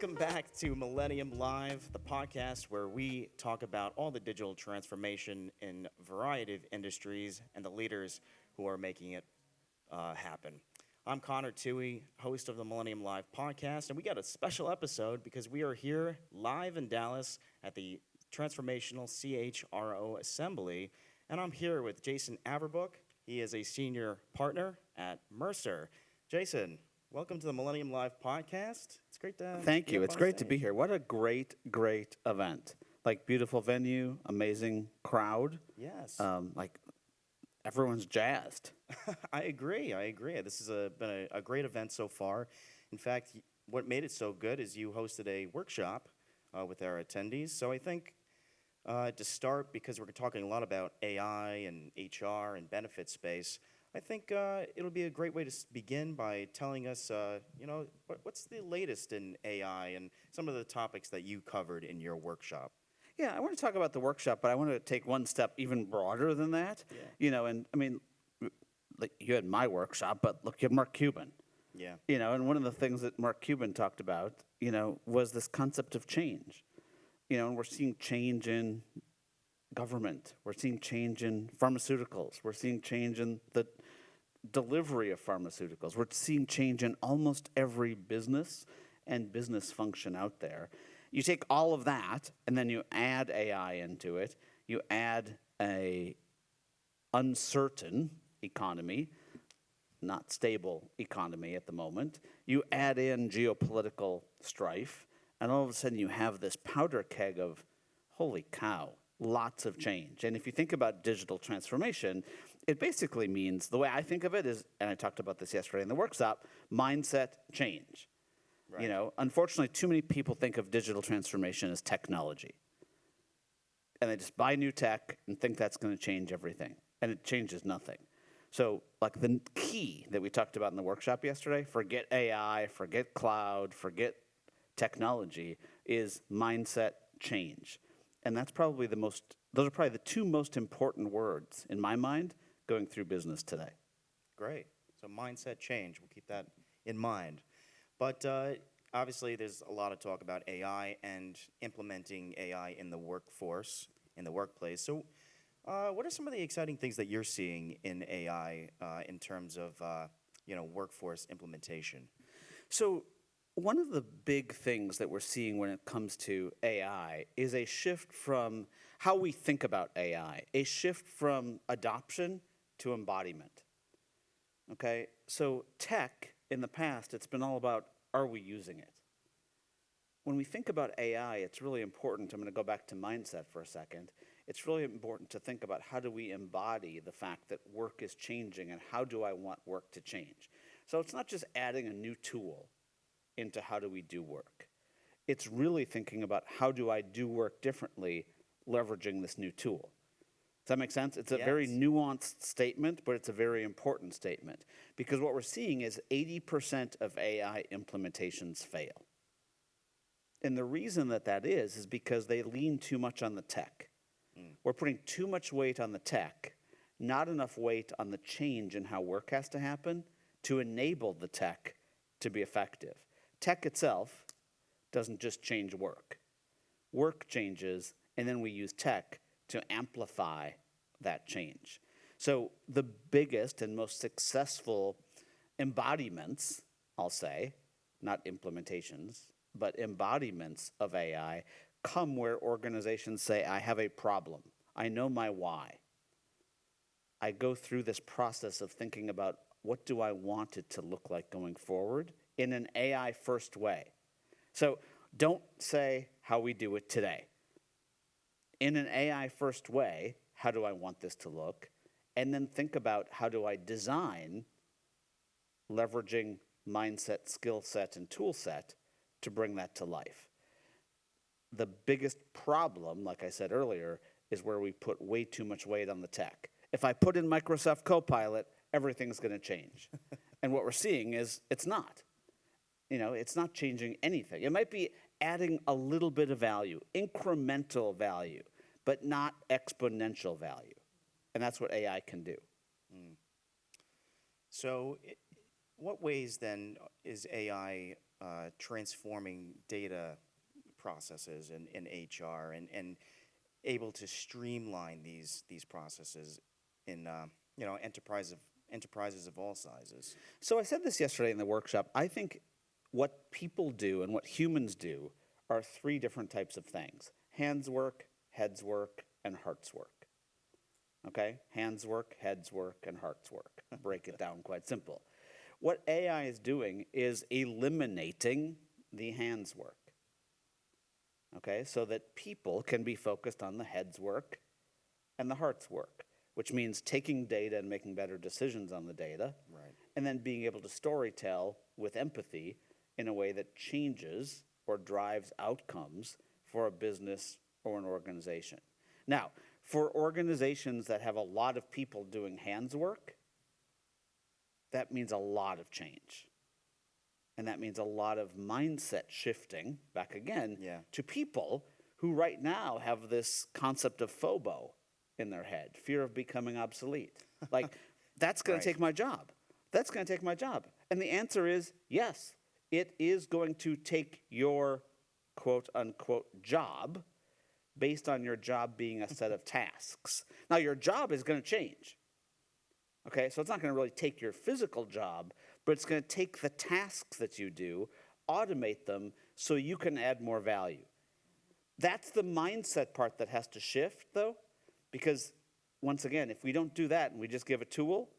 Welcome back to Millennium Live, the podcast where we talk about all the digital transformation in a variety of industries and the leaders who are making it happen. I'm Connor Toohey, host of the Millennium Live podcast, and we got a special episode because we are here live in Dallas at the Transformational CHRO Assembly, and I'm here with Jason Averbook. He is a senior partner at Mercer. Jason, welcome to the Millennium Live podcast. It's great to Thank you. be up It's on great to stage. be here. What a great event. Like, beautiful venue, amazing crowd. Yes. Like, everyone's jazzed. I agree. This has been a great event so far. In fact, what made it so good is you hosted a workshop with our attendees. So I think to start, because we're talking a lot about AI and HR and benefit space, I think it'll be a great way to begin by telling us, what's the latest in AI and some of the topics that you covered in your workshop. Yeah, I want to talk about the workshop, but I want to take one step even broader than that. Yeah. You know, and I mean, like, you had my workshop, but look at Mark Cuban. Yeah. You know, and one of the things that Mark Cuban talked about, was this concept of change. And we're seeing change in government. We're seeing change in pharmaceuticals. We're seeing change in the delivery of pharmaceuticals. We're seeing change in almost every business and business function out there. You take all of that, and then you add AI into it. You add a uncertain economy, not stable economy at the moment. You add in geopolitical strife, and all of a sudden you have this powder keg of, holy cow, lots of change. And if you think about digital transformation, it basically means, the way I think of it is, and I talked about this yesterday in the workshop, mindset change. Right. Unfortunately, too many people think of digital transformation as technology. And they just buy new tech and think that's going to change everything. And it changes nothing. So, like, the key that we talked about in the workshop yesterday, forget AI, forget cloud, forget technology, is mindset change. And that's probably those are probably the two most important words in my mind going through business today. Great. So mindset change. We'll keep that in mind. But obviously, there's a lot of talk about AI and implementing AI in the workforce, in the workplace. So what are some of the exciting things that you're seeing in AI in terms of workforce implementation? So one of the big things that we're seeing when it comes to AI is a shift from how we think about AI, a shift from adoption to embodiment. Okay, so tech, in the past, it's been all about, are we using it? When we think about AI, it's really important, I'm going to go back to mindset for a second, it's really important to think about how do we embody the fact that work is changing and how do I want work to change. So it's not just adding a new tool into how do we do work. It's really thinking about how do I do work differently leveraging this new tool. Does that make sense? It's a very nuanced statement, but it's a very important statement. Because what we're seeing is 80% of AI implementations fail. And the reason that is because they lean too much on the tech. We're putting too much weight on the tech, not enough weight on the change in how work has to happen to enable the tech to be effective. Tech itself doesn't just change work. Work changes, and then we use tech to amplify that change. So the biggest and most successful embodiments, I'll say, not implementations, but embodiments of AI come where organizations say, I have a problem. I know my why. I go through this process of thinking about what do I want it to look like going forward in an AI-first way. So don't say how we do it today. In an AI-first way, how do I want this to look? And then think about how do I design leveraging mindset, skill set, and tool set to bring that to life. The biggest problem, like I said earlier, is where we put way too much weight on the tech. If I put in Microsoft Copilot, everything's going to change. And what we're seeing is it's not. It's not changing anything. It might be adding a little bit of value, incremental value, but not exponential value. And that's what AI can do. So what ways then is AI transforming data processes in HR and able to streamline these processes in enterprises of all sizes. So I said this yesterday in the workshop. I think what people do and what humans do are three different types of things: hands work, heads work, and hearts work. Okay? Hands work, heads work, and hearts work. Break it down quite simple. What AI is doing is eliminating the hands work. Okay? So that people can be focused on the heads work and the hearts work, which means taking data and making better decisions on the data, Right. and then being able to storytell with empathy in a way that changes or drives outcomes for a business or an organization. Now, for organizations that have a lot of people doing hands work, that means a lot of change. And that means a lot of mindset shifting, back again, Yeah. to people who right now have this concept of FOBO in their head, fear of becoming obsolete. Like, that's going Right. to take my job. That's going to take my job. And the answer is yes, it is going to take your quote unquote job based on your job being a set of tasks. Now, your job is going to change. Okay, so it's not going to really take your physical job, but it's going to take the tasks that you do, automate them so you can add more value. That's the mindset part that has to shift, though, because once again, if we don't do that and we just give a tool,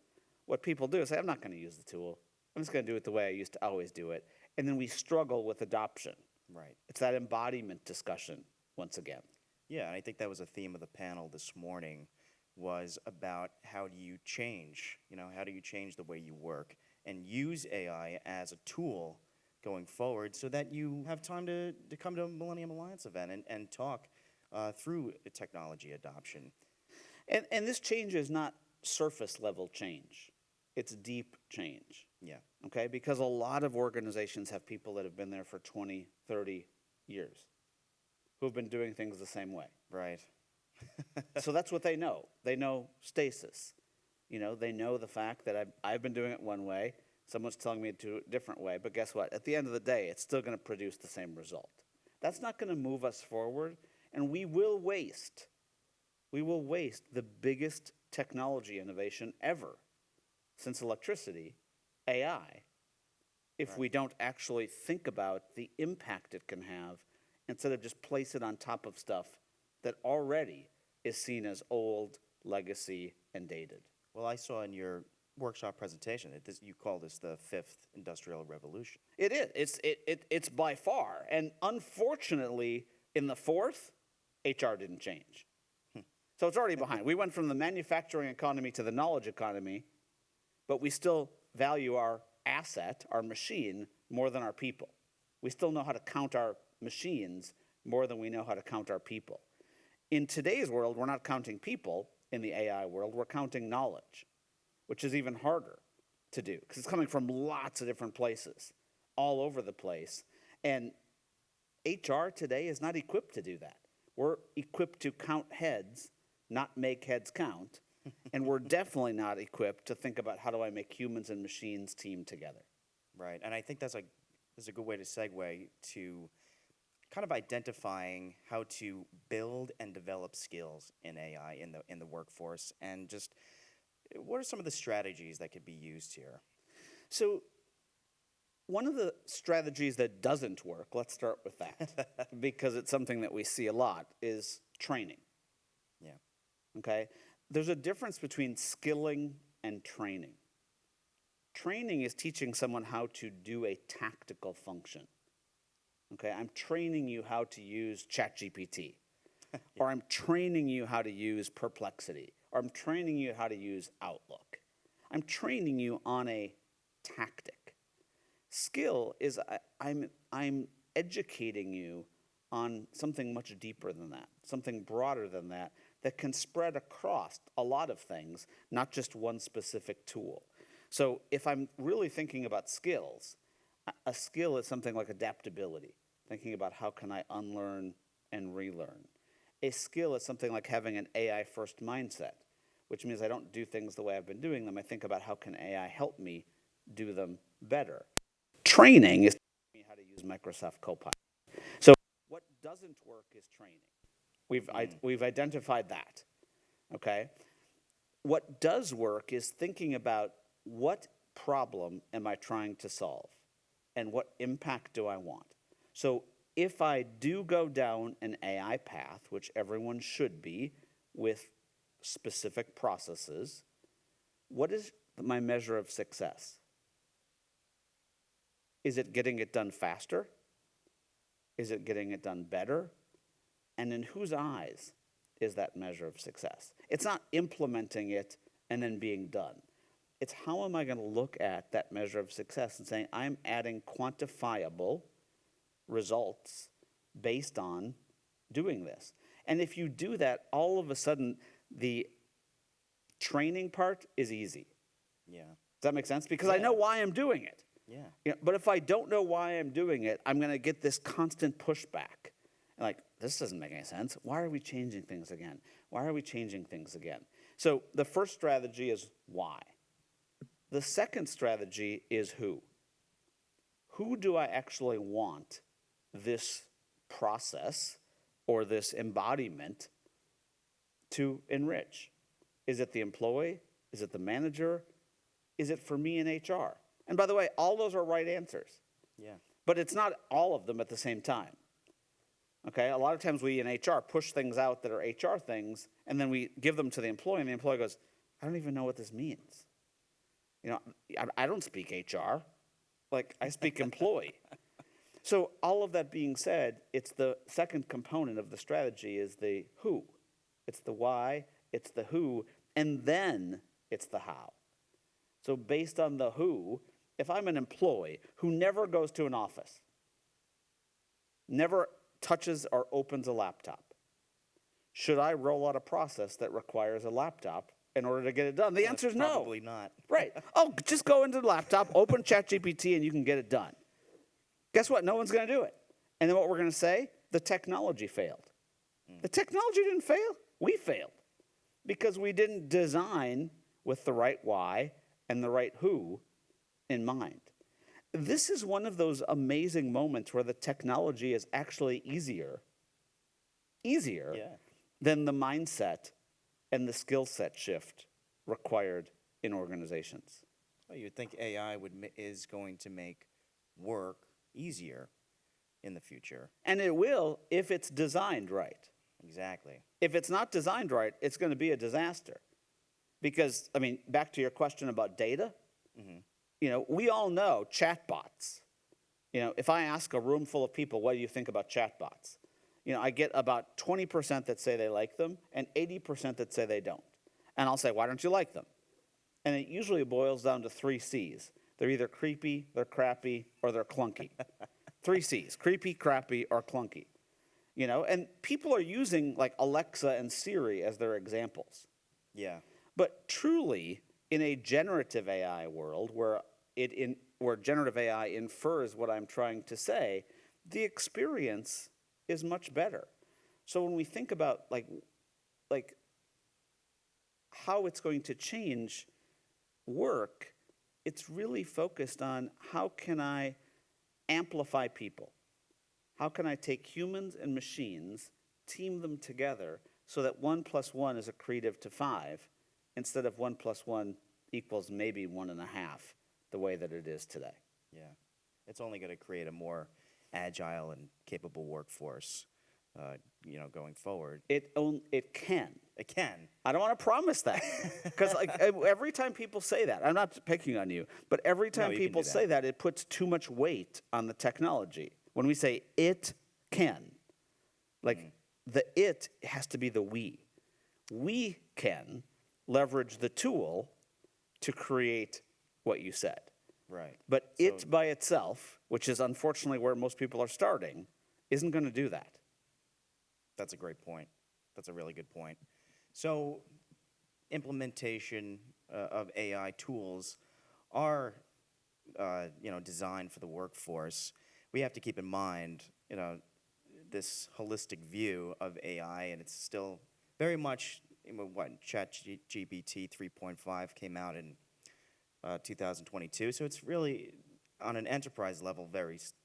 what people do is say, I'm not going to use the tool. I'm just going to do it the way I used to always do it. And then we struggle with adoption. Right. It's that embodiment discussion once again. Yeah, and I think that was a theme of the panel this morning, was about how do you change, how do you change the way you work and use AI as a tool going forward so that you have time to come to a Millennium Alliance event and talk through technology adoption. And this change is not surface level change. It's deep change. Yeah. Okay, because a lot of organizations have people that have been there for 20, 30 years who have been doing things the same way. Right. So that's what they know. They know stasis. They know the fact that I've been doing it one way, someone's telling me to do it a different way, but guess what? At the end of the day, it's still going to produce the same result. That's not going to move us forward, and we will waste the biggest technology innovation ever since electricity, AI, if Right. we don't actually think about the impact it can have instead of just place it on top of stuff that already is seen as old, legacy, and dated. Well, I saw in your workshop presentation that you call this the fifth industrial revolution. It is. It's by far. And unfortunately, in the fourth, HR didn't change. So it's already behind. We went from the manufacturing economy to the knowledge economy, but we still value our asset, our machine, more than our people. We still know how to count our machines more than we know how to count our people. In today's world, we're not counting people in the AI world, we're counting knowledge, which is even harder to do because it's coming from lots of different places, all over the place. And HR today is not equipped to do that. We're equipped to count heads, not make heads count. And we're definitely not equipped to think about how do I make humans and machines team together. Right. And I think that's a good way to segue to kind of identifying how to build and develop skills in AI in the workforce, and just what are some of the strategies that could be used here? So one of the strategies that doesn't work, let's start with that, because it's something that we see a lot, is training. Yeah. Okay? There's a difference between skilling and training. Training is teaching someone how to do a tactical function. Okay, I'm training you how to use ChatGPT, or I'm training you how to use Perplexity, or I'm training you how to use Outlook. I'm training you on a tactic. Skill is I'm educating you on something much deeper than that, something broader than that, that can spread across a lot of things, not just one specific tool. So if I'm really thinking about skills, a skill is something like adaptability, thinking about how can I unlearn and relearn. A skill is something like having an AI-first mindset, which means I don't do things the way I've been doing them. I think about how can AI help me do them better. Training is teaching me how use Microsoft Copilot. So what doesn't work is training. We've identified that, okay? What does work is thinking about what problem am I trying to solve and what impact do I want. So if I do go down an AI path, which everyone should be with specific processes, what is my measure of success? Is it getting it done faster? Is it getting it done better? And in whose eyes is that measure of success? It's not implementing it and then being done. It's how am I going to look at that measure of success and saying, I'm adding quantifiable results based on doing this. And if you do that, all of a sudden, the training part is easy. Yeah. Does that make sense? Because I know why I'm doing it. Yeah. You know, but if I don't know why I'm doing it, I'm going to get this constant pushback. Like, this doesn't make any sense. Why are we changing things again? Why are we changing things again? So the first strategy is why. The second strategy is who. Who do I actually want this process or this embodiment to enrich? Is it the employee? Is it the manager? Is it for me in HR? And by the way, all those are right answers. Yeah. But it's not all of them at the same time. Okay, a lot of times we in HR push things out that are HR things, and then we give them to the employee, and the employee goes, I don't even know what this means. You know, I don't speak HR. Like, I speak employee. So all of that being said, it's the second component of the strategy is the who. It's the why, it's the who, and then it's the how. So based on the who, if I'm an employee who never goes to an office, never touches or opens a laptop, should I roll out a process that requires a laptop in order to get it done? The answer is no. Probably not. Right. Oh, just go into the laptop, open ChatGPT, and you can get it done. Guess what? No one's going to do it. And then what we're going to say? The technology failed. The technology didn't fail. We failed because we didn't design with the right why and the right who in mind. This is one of those amazing moments where the technology is actually easier than the mindset and the skill set shift required in organizations. Well, you'd think AI is going to make work easier in the future. And it will if it's designed right. Exactly. If it's not designed right, it's going to be a disaster. Because, I mean, back to your question about data, you know, we all know chatbots. You know, if I ask a room full of people, what do you think about chatbots? You know, I get about 20% that say they like them and 80% that say they don't. And I'll say, why don't you like them? And it usually boils down to 3 C's. They're either creepy, they're crappy, or they're clunky. 3 C's, creepy, crappy, or clunky. You know, and people are using like Alexa and Siri as their examples. Yeah. But truly, in a generative AI world where generative AI infers what I'm trying to say, the experience is much better. So when we think about like how it's going to change work, it's really focused on how can I amplify people? How can I take humans and machines, team them together so that 1 + 1 is accretive to 5 instead of 1 + 1 equals maybe 1.5 the way that it is today? Yeah. It's only going to create a more agile and capable workforce, you know, going forward. It can. It can. I don't want to promise that. Because like every time people say that, I'm not picking on you, but every time you can people do that. say that, it puts too much weight on the technology. When we say it can, like the it has to be the we. We can leverage the tool to create what you said. Right. But it by itself, which is unfortunately where most people are starting, isn't going to do that. That's a great point. That's a really good point. So implementation of AI tools are, you know, designed for the workforce. We have to keep in mind, you know, this holistic view of AI, and it's still very much, what, ChatGPT 3.5 came out in 2022. So it's really on an enterprise level,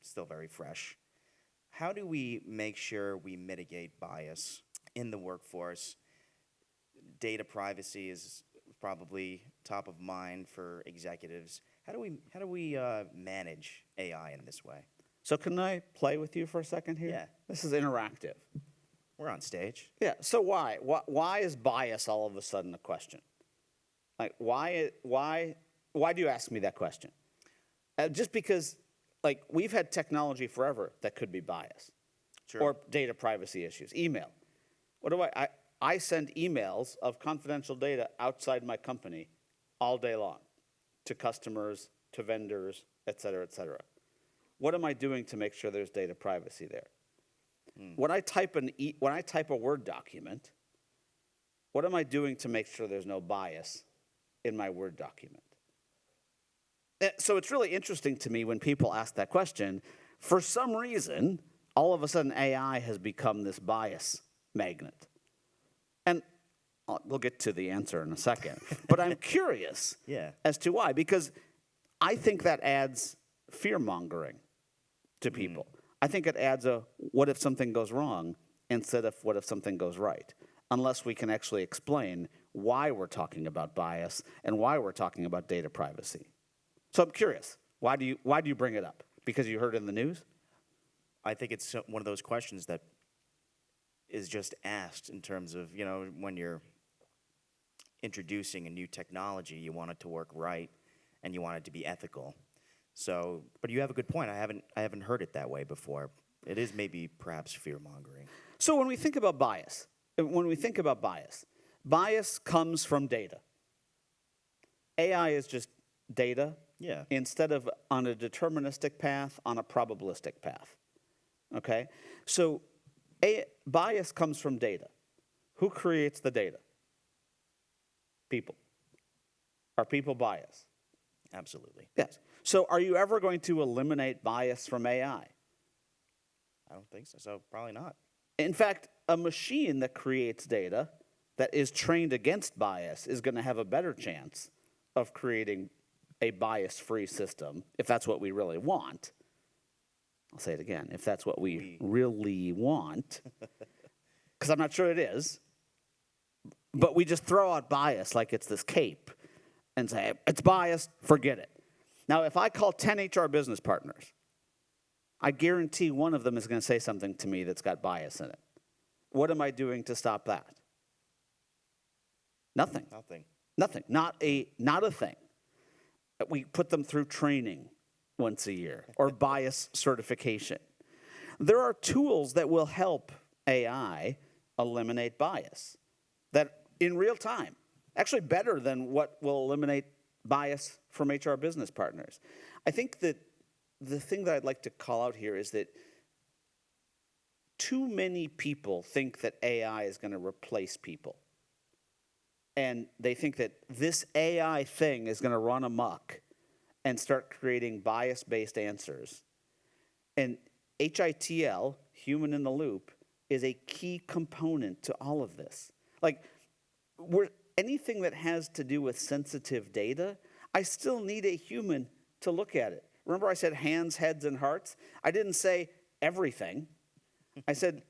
still very fresh. How do we make sure we mitigate bias in the workforce? Data privacy is probably top of mind for executives. How do we manage AI in this way? So can I play with you for a second here? Yeah. This is interactive. We're on stage. Yeah. So why? Why is bias all of a sudden a question? Like why do you ask me that question? Just because, like, we've had technology forever that could be biased. Sure. Or data privacy issues. Email. What do I send emails of confidential data outside my company all day long to customers, to vendors, et cetera, et cetera. What am I doing to make sure there's data privacy there? When I type a Word document, what am I doing to make sure there's no bias in my Word document? So it's really interesting to me when people ask that question. For some reason, all of a sudden AI has become this bias magnet. And we'll get to the answer in a second. But I'm curious as to why, because I think that adds fear-mongering to people. I think it adds a what if something goes wrong instead of what if something goes right, unless we can actually explain why we're talking about bias and why we're talking about data privacy. So I'm curious, why do you bring it up? Because you heard it in the news? I think it's one of those questions that is just asked in terms of, when you're introducing a new technology, you want it to work right and you want it to be ethical. So, but you have a good point. I haven't heard it that way before. It is maybe perhaps fear-mongering. So when we think about bias, bias comes from data. AI is just data. Yeah. Instead of on a deterministic path, on a probabilistic path. Okay? So bias comes from data. Who creates the data? People. Are people biased? Absolutely. Yes. So are you ever going to eliminate bias from AI? I don't think so. So probably not. In fact, a machine that creates data that is trained against bias is going to have a better chance of creating a bias-free system, if that's what we really want. I'll say it again, if that's what we really want, because I'm not sure it is. But we just throw out bias like it's this cape and say, it's biased, forget it. Now, if I call 10 HR business partners, I guarantee one of them is going to say something to me that's got bias in it. What am I doing to stop that? Nothing. Nothing. Not a thing. We put them through training once a year or bias certification. There are tools that will help AI eliminate bias that in real time, actually better than what will eliminate bias from HR business partners. I think that the thing that I'd like to call out here is that too many people think that AI is going to replace people. And they think that this AI thing is going to run amok and start creating bias-based answers. And HITL, human in the loop, is a key component to all of this. Like, anything that has to do with sensitive data, I still need a human to look at it. Remember I said hands, heads, and hearts? I didn't say everything. I said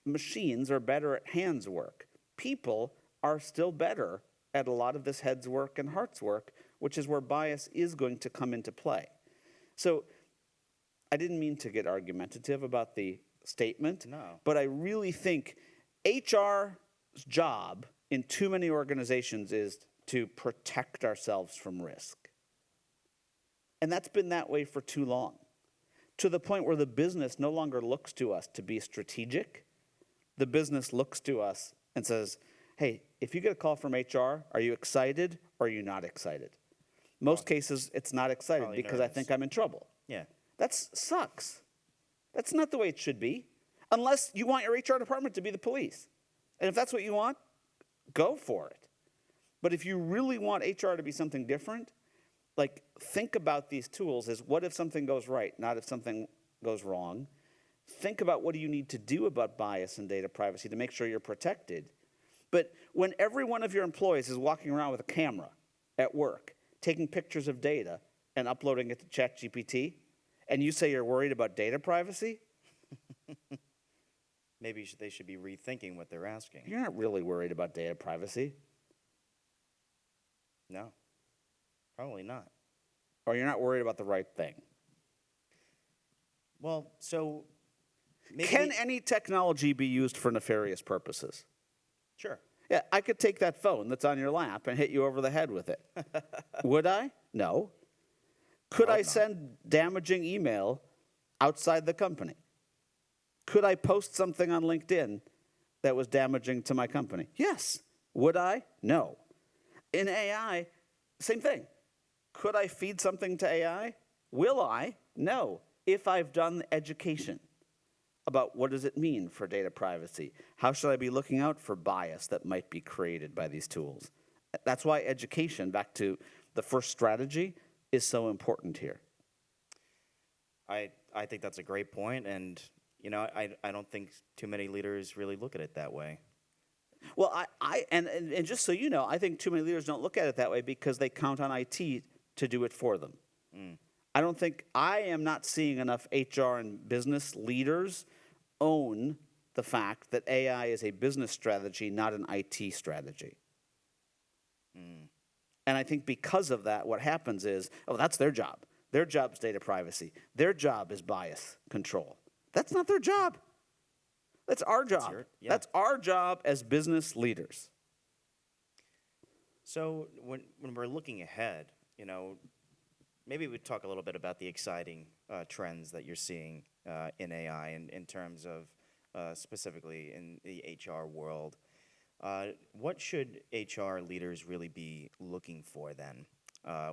machines are better at hands work. People are still better at a lot of this heads work and hearts work, which is where bias is going to come into play. So I didn't mean to get argumentative about the statement, but I really think HR's job in too many organizations is to protect ourselves from risk. And that's been that way for too long, to the point where the business no longer looks to us to be strategic. The business looks to us and says, hey, if you get a call from HR, are you excited or are you not excited? Most cases, it's not excited because I think I'm in trouble. Yeah. That sucks. That's not the way it should be, unless you want your HR department to be the police. And if that's what you want, go for it. But if you really want HR to be something different, like, think about these tools as what if something goes right, not if something goes wrong. Think about what do you need to do about bias and data privacy to make sure you're protected. But when every one of your employees is walking around with a camera at work, taking pictures of data, and uploading it to ChatGPT, and you say you're worried about data privacy? Maybe they should be rethinking what they're asking. You're not really worried about data privacy. No, probably not. Or you're not worried about the right thing. Well, so maybe Can any technology be used for nefarious purposes? sure. Yeah, I could take that phone that's on your lap and hit you over the head with it. Would I? No. Could I not. send damaging email outside the company? Could I post something on LinkedIn that was damaging to my company? Yes. Would I? No. In AI, same thing. Could I feed something to AI? Will I? No. If I've done the education about what does it mean for data privacy, how should I be looking out for bias that might be created by these tools? That's why education, back to the first strategy, is so important here. I think that's a great point, and you know, I don't think too many leaders really look at it that way. Well, and just so you know, I think too many leaders don't look at it that way because they count on IT to do it for them. I am not seeing enough HR and business leaders own the fact that AI is a business strategy, not an IT strategy. And I think because of that, what happens is, oh, that's their job. Their job is data privacy. Their job is bias control. That's not their job. That's our job. That's our job as business leaders. So when we're looking ahead, you know, maybe we'd talk a little bit about the exciting trends that you're seeing in AI in terms of specifically in the HR world. What should HR leaders really be looking for then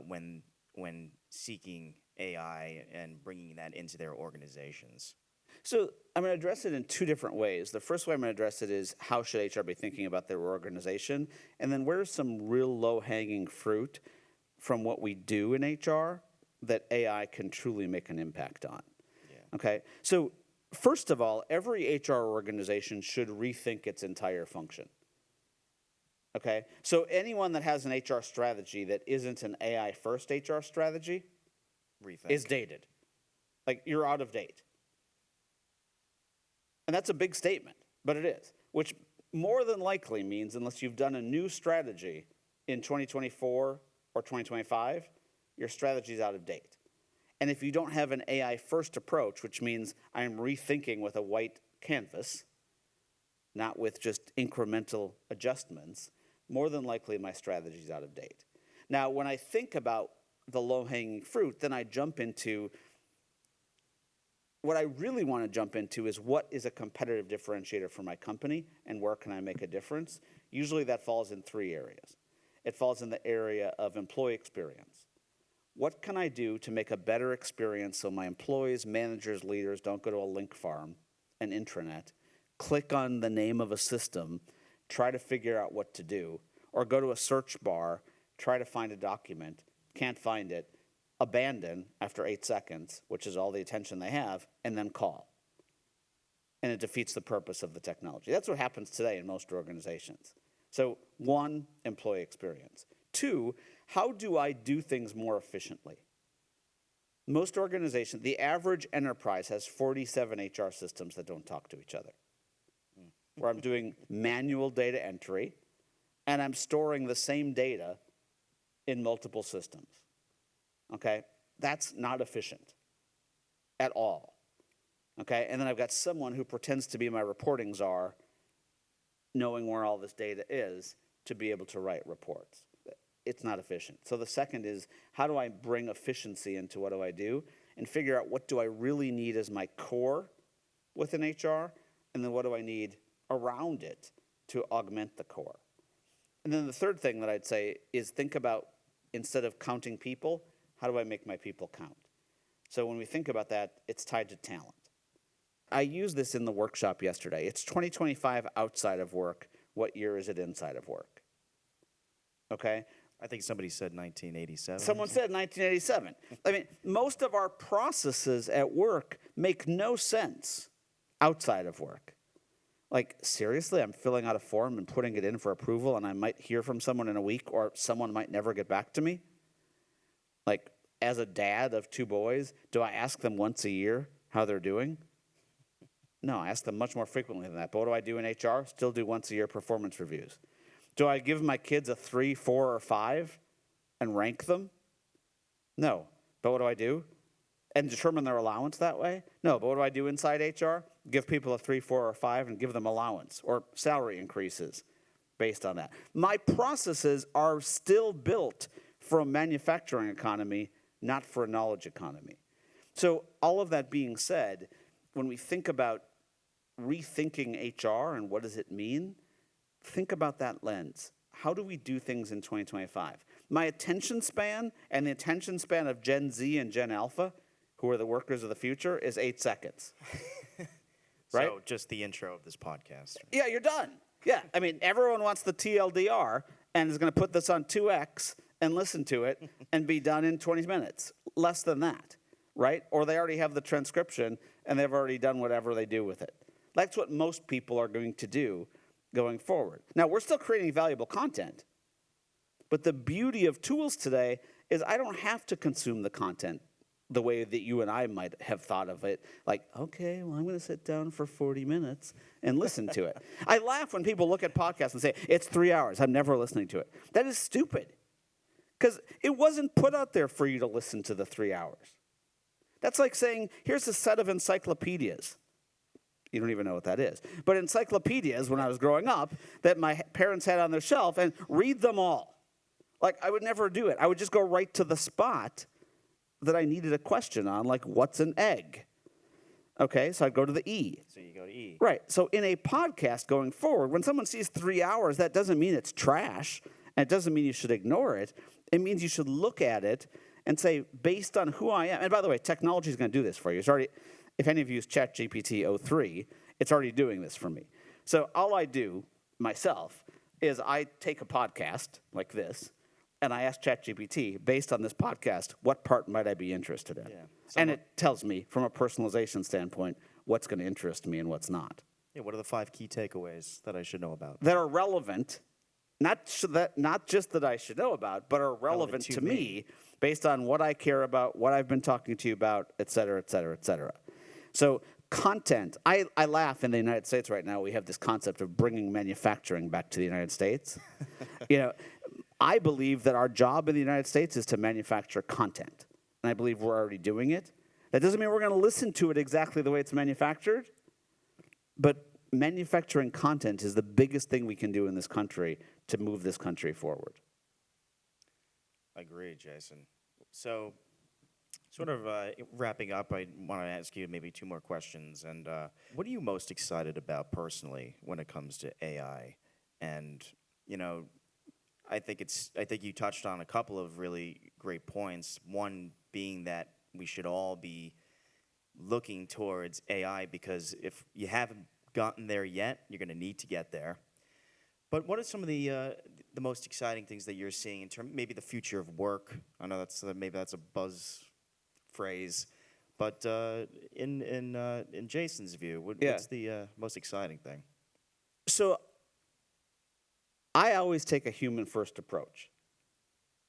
when seeking AI and bringing that into their organizations? So I'm going to address it in two different ways. The first way I'm going to address it is how should HR be thinking about their organization? And then where's some real low-hanging fruit from what we do in HR that AI can truly make an impact on? Yeah. Okay, so first of all, every HR organization should rethink its entire function. Okay, so anyone that has an HR strategy that isn't an AI-first HR strategy Rethink. is dated. Like, you're out of date. And that's a big statement, but it is, which more than likely means unless you've done a new strategy in 2024 or 2025, your strategy is out of date. And if you don't have an AI-first approach, which means I'm rethinking with a white canvas, not with just incremental adjustments, more than likely my strategy is out of date. Now, when I think about the low-hanging fruit, then I jump into what I really want to jump into is what is a competitive differentiator for my company and where can I make a difference? Usually that falls in three areas. It falls in the area of employee experience. What can I do to make a better experience so my employees, managers, leaders don't go to a link farm, an intranet, click on the name of a system, try to figure out what to do, or go to a search bar, try to find a document, can't find it, abandon after 8 seconds, which is all the attention they have, and then call. And it defeats the purpose of the technology. That's what happens today in most organizations. So, one, employee experience. Two, how do I do things more efficiently? Most organizations, the average enterprise has 47 HR systems that don't talk to each other. Where I'm doing manual data entry, and I'm storing the same data in multiple systems. Okay? That's not efficient at all. Okay? And then I've got someone who pretends to be my reporting czar, knowing where all this data is to be able to write reports. It's not efficient. So the second is, how do I bring efficiency into what do I do and figure out what do I really need as my core within HR, and then what do I need around it to augment the core. And then the third thing that I'd say is think about, instead of counting people, how do I make my people count? So when we think about that, it's tied to talent. I used this in the workshop yesterday. It's 2025 outside of work. What year is it inside of work? Okay? I think somebody said 1987. Someone said 1987. I mean, most of our processes at work make no sense outside of work. Like, seriously, I'm filling out a form and putting it in for approval, and I might hear from someone in a week, or someone might never get back to me? Like, as a dad of 2 boys, do I ask them once a year how they're doing? No, I ask them much more frequently than that. But what do I do in HR? Still do once a year performance reviews. Do I give my kids a 3, 4, or 5 and rank them? No. But what do I do? And determine their allowance that way? No. But what do I do inside HR? Give people a 3, 4, or 5 and give them allowance or salary increases based on that. My processes are still built for a manufacturing economy, not for a knowledge economy. So all of that being said, when we think about rethinking HR and what does it mean, think about that lens. How do we do things in 2025? My attention span and the attention span of Gen Z and Gen Alpha, who are the workers of the future, is 8 seconds. Right? So just the intro of this podcast. Yeah, you're done. Yeah, I mean, everyone wants the TLDR and is going to put this on 2X and listen to it and be done in 20 minutes. Less than that, right? Or they already have the transcription and they've already done whatever they do with it. That's what most people are going to do going forward. Now, we're still creating valuable content, but the beauty of tools today is I don't have to consume the content the way that you and I might have thought of it. Like, okay, well, I'm going to sit down for 40 minutes and listen to it. I laugh when people look at podcasts and say, it's 3 hours. I'm never listening to it. That is stupid because it wasn't put out there for you to listen to the 3 hours. That's like saying, here's a set of encyclopedias. You don't even know what that is. But encyclopedias, when I was growing up, that my parents had on their shelf, and read them all. Like, I would never do it. I would just go right to the spot that I needed a question on, like, what's an egg? Okay, so I'd go to the E. So you go to E. Right. So in a podcast going forward, when someone sees 3 hours, that doesn't mean it's trash, and it doesn't mean you should ignore it. It means you should look at it and say, based on who I am, and by the way, technology is going to do this for you. It's already, if any of you use ChatGPT 03, it's already doing this for me. So all I do myself is I take a podcast like this, and I ask ChatGPT, based on this podcast, what part might I be interested in? Yeah. And it tells me, from a personalization standpoint, what's going to interest me and what's not. Yeah, what are the 5 key takeaways that I should know about? That are relevant, not just that I should know about, but are relevant to me based on what I care about, what I've been talking to you about, et cetera, et cetera, et cetera. So content, I laugh in the United States right now, we have this concept of bringing manufacturing back to the United States. You know, I believe that our job in the United States is to manufacture content. And I believe we're already doing it. That doesn't mean we're going to listen to it exactly the way it's manufactured. But manufacturing content is the biggest thing we can do in this country to move this country forward. Agreed, Jason. So sort of wrapping up, I want to ask you maybe 2 more questions. And what are you most excited about personally when it comes to AI? And, you know, I think you touched on a couple of really great points. One being that we should all be looking towards AI because if you haven't gotten there yet, you're going to need to get there. But what are some of the most exciting things that you're seeing in terms, maybe the future of work? I know maybe that's a buzz phrase, but in Jason's view, what's the most exciting thing? So I always take a human-first approach.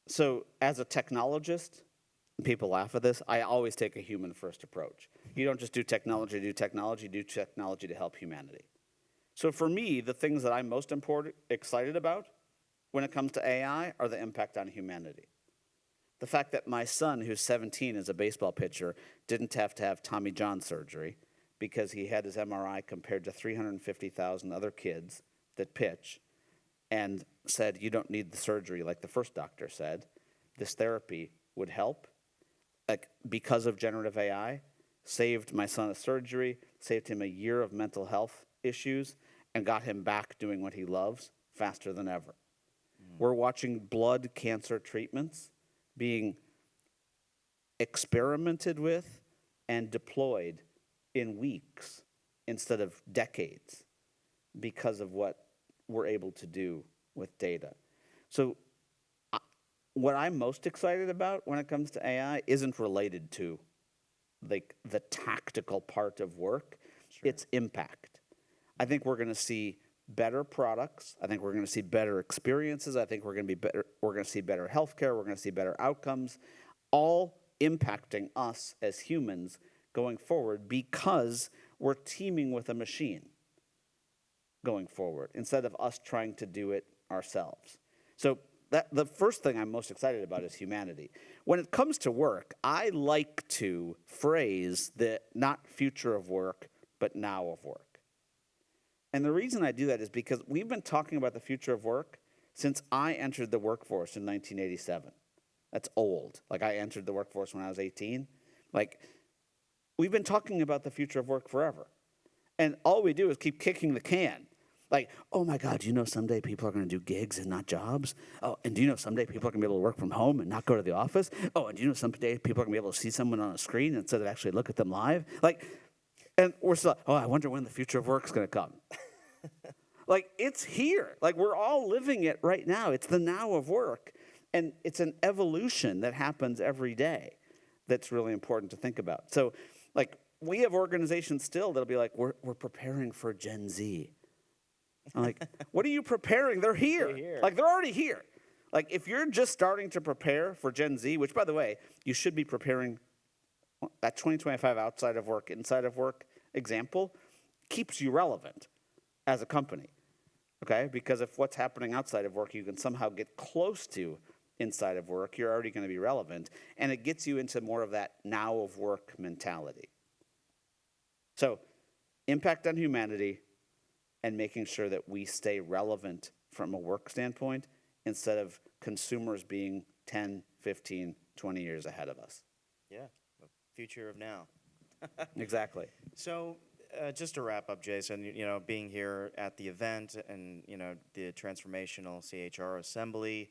So as a technologist, people laugh at this, I always take a human-first approach. You don't just do technology to help humanity. So for me, the things that I'm most excited about when it comes to AI are the impact on humanity. The fact that my son, who's 17, is a baseball pitcher, didn't have to have Tommy John surgery because he had his MRI compared to 350,000 other kids that pitch, and said, you don't need the surgery like the first doctor said. This therapy would help. Like, because of generative AI, saved my son a surgery, saved him a year of mental health issues, and got him back doing what he loves faster than ever. We're watching blood cancer treatments being experimented with and deployed in weeks instead of decades because of what we're able to do with data. So what I'm most excited about when it comes to AI isn't related to like the tactical part of work. Sure. It's impact. I think we're going to see better products. I think we're going to see better experiences. I think we're going to see better healthcare. We're going to see better outcomes, all impacting us as humans going forward because we're teaming with a machine going forward instead of us trying to do it ourselves. So the first thing I'm most excited about is humanity. When it comes to work, I like to phrase the not future of work, but now of work. And the reason I do that is because we've been talking about the future of work since I entered the workforce in 1987. That's old. Like, I entered the workforce when I was 18. Like, we've been talking about the future of work forever. And all we do is keep kicking the can. Like, oh my God, do you know someday people are going to do gigs and not jobs? Oh, and do you know someday people are going to be able to work from home and not go to the office? Oh, and do you know someday people are going to be able to see someone on a screen instead of actually look at them live? Like, and we're still, oh, I wonder when the future of work is going to come. Like, it's here. Like, we're all living it right now. It's the now of work. And it's an evolution that happens every day that's really important to think about. So, like, we have organizations still that'll be like, we're preparing for Gen Z. I'm like, what are you preparing? They're here. They're here. Like, they're already here. Like, if you're just starting to prepare for Gen Z, which, by the way, you should be preparing, that 2025 outside of work, inside of work example keeps you relevant as a company, okay? Because if what's happening outside of work, you can somehow get close to inside of work, you're already going to be relevant, and it gets you into more of that now of work mentality. So, impact on humanity and making sure that we stay relevant from a work standpoint instead of consumers being 10, 15, 20 years ahead of us. Yeah, the future of now. Exactly. So, just to wrap up, Jason, being here at the event and, the transformational CHR assembly,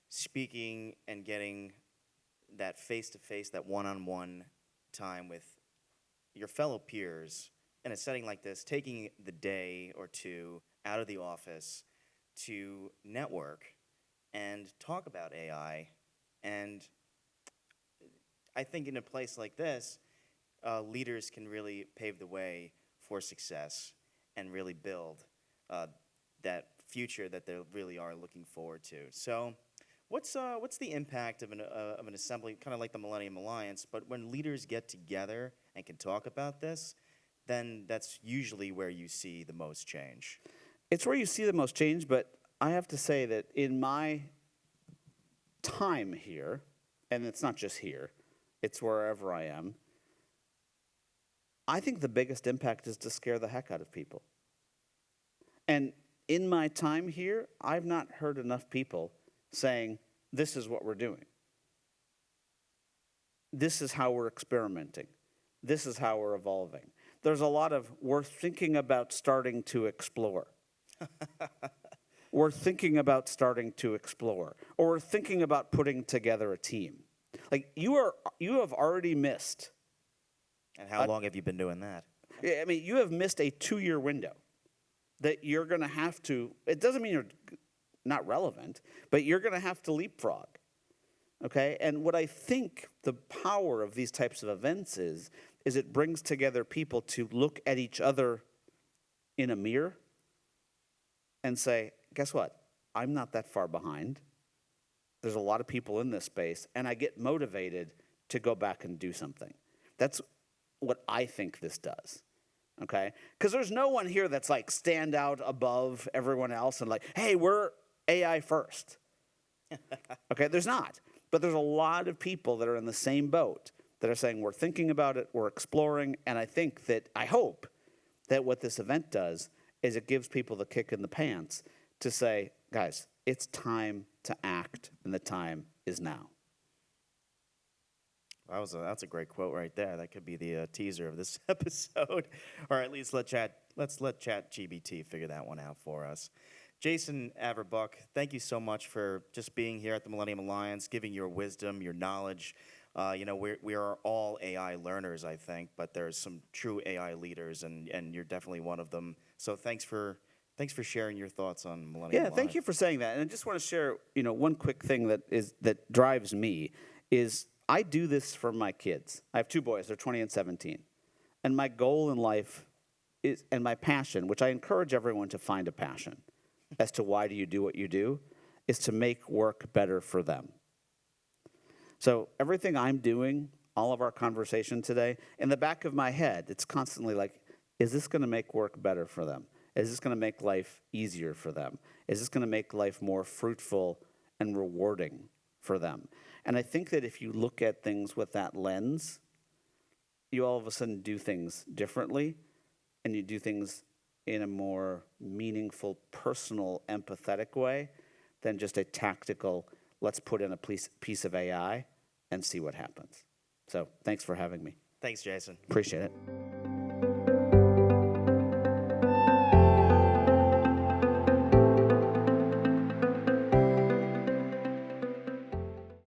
speaking and getting that face-to-face, that one-on-one time with your fellow peers in a setting like this, taking the day or two out of the office to network and talk about AI. And I think in a place like this, leaders can really pave the way for success and really build that future that they really are looking forward to. So what's the impact of an assembly, kind of like the Millennium Alliance, but when leaders get together and can talk about this, then that's usually where you see the most change. It's where you see the most change, but I have to say that in my time here, and it's not just here, it's wherever I am, I think the biggest impact is to scare the heck out of people. And in my time here, I've not heard enough people saying, this is what we're doing. This is how we're experimenting. This is how we're evolving. There's a lot of, we're thinking about starting to explore. We're thinking about starting to explore. Or we're thinking about putting together a team. Like, you have already missed. And how long have you been doing that? I mean, you have missed a 2-year window that you're going to have to, it doesn't mean you're not relevant, but you're going to have to leapfrog. Okay? And what I think the power of these types of events is it brings together people to look at each other in a mirror and say, guess what? I'm not that far behind. There's a lot of people in this space, and I get motivated to go back and do something. That's what I think this does, okay? Because there's no one here that's like stand out above everyone else and like, hey, we're AI first. Okay, there's not. But there's a lot of people that are in the same boat that are saying we're thinking about it, we're exploring, and I hope that what this event does is it gives people the kick in the pants to say, guys, it's time to act, and the time is now. That's a great quote right there. That could be the teaser of this episode, or at least let's let ChatGPT figure that one out for us. Jason Averbook, thank you so much for just being here at the Millennium Alliance, giving your wisdom, your knowledge. We are all AI learners, I think, but there's some true AI leaders, and you're definitely one of them. So thanks for sharing your thoughts on Millennium Alliance. Yeah, thank you for saying that. And I just want to share, one quick thing that drives me is I do this for my kids. I have 2 boys, they're 20 and 17. And my goal in life is, and my passion, which I encourage everyone to find a passion as to why do you do what you do, is to make work better for them. So everything I'm doing, all of our conversation today, in the back of my head, it's constantly like, is this going to make work better for them? Is this going to make life easier for them? Is this going to make life more fruitful and rewarding for them? And I think that if you look at things with that lens, you all of a sudden do things differently, and you do things in a more meaningful, personal, empathetic way than just a tactical, let's put in a piece of AI and see what happens. So thanks for having me. Thanks, Jason. Appreciate it.